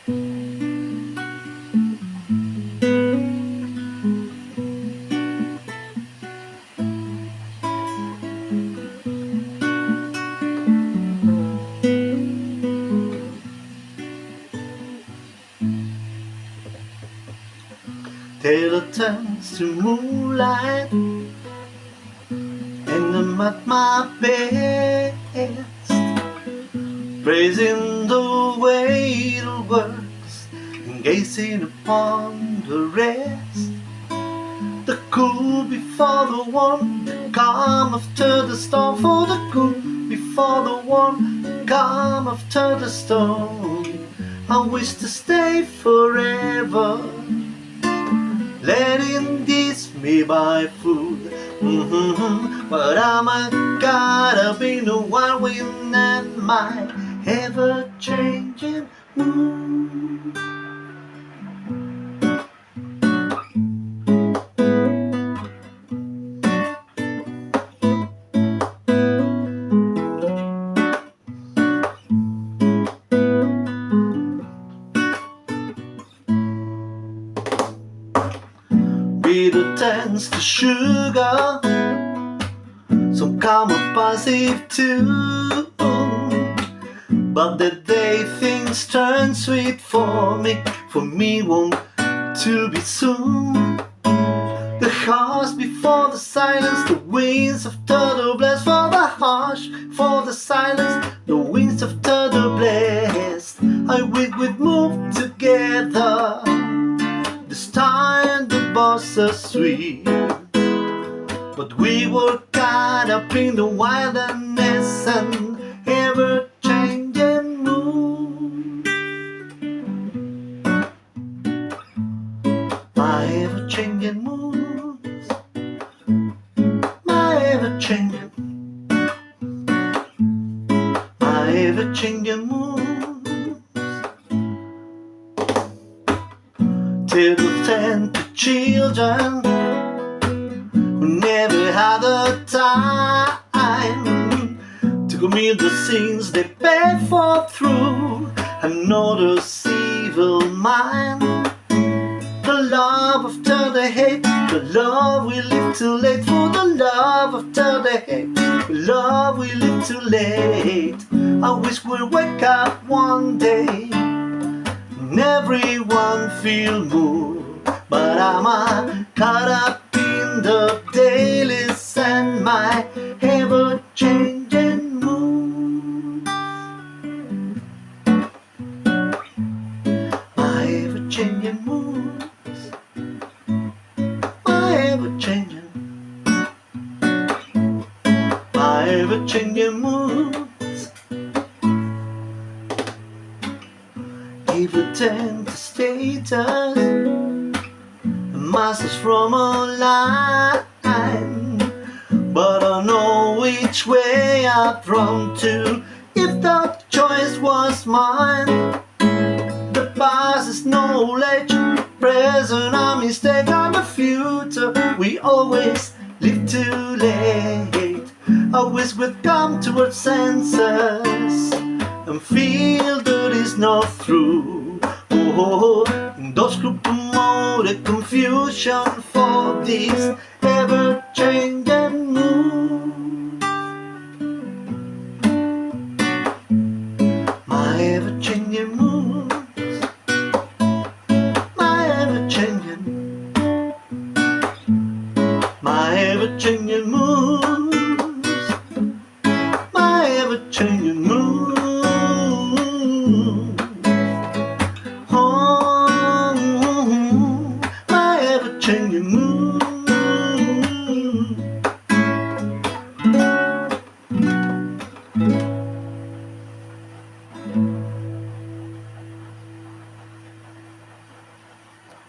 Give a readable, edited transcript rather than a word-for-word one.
Taylor turns to moonlight, and I'm at my best, praising the way it works, and gazing upon the rest. The cool before the warm, the calm after the storm. For the cool before the warm, the calm after the storm. I wish to stay forever, letting this me by food. But I'm a gotta be the one wind and my ever-changing mood. Bitter tends to sugar, some come a passive too. But the day things turn sweet for me won't to be soon. The harsh before the silence, the winds after the blast. For the harsh, for the silence, the winds after the blast. I wish we'd move together. This time the bars are sweet, but we were caught up in the wilderness and ever-changing mood. My ever-changing moods, my ever-changing, my ever-changing moods. Till the 10 to children who never had a time to commit the sins they paid for through another evil mind. The love after the hate, the love we live too late. For the love after the hate, the love we live too late. I wish we'd wake up one day and everyone feel moved, but I'm caught up in the dailies and my ever-changing mood. My ever-changing moods, my ever-changing, my ever-changing moods. Give a tend to status, masters from a line, but I know which way I'd run to if the choice was mine. The past is knowledge, present a mistake, and the future we always live too late. I wish we'd come to our senses and feel that it's not through. Those who promoted confusion for this ever-changing mood. My ever-changing moods, my ever-changing, my ever-changing moods.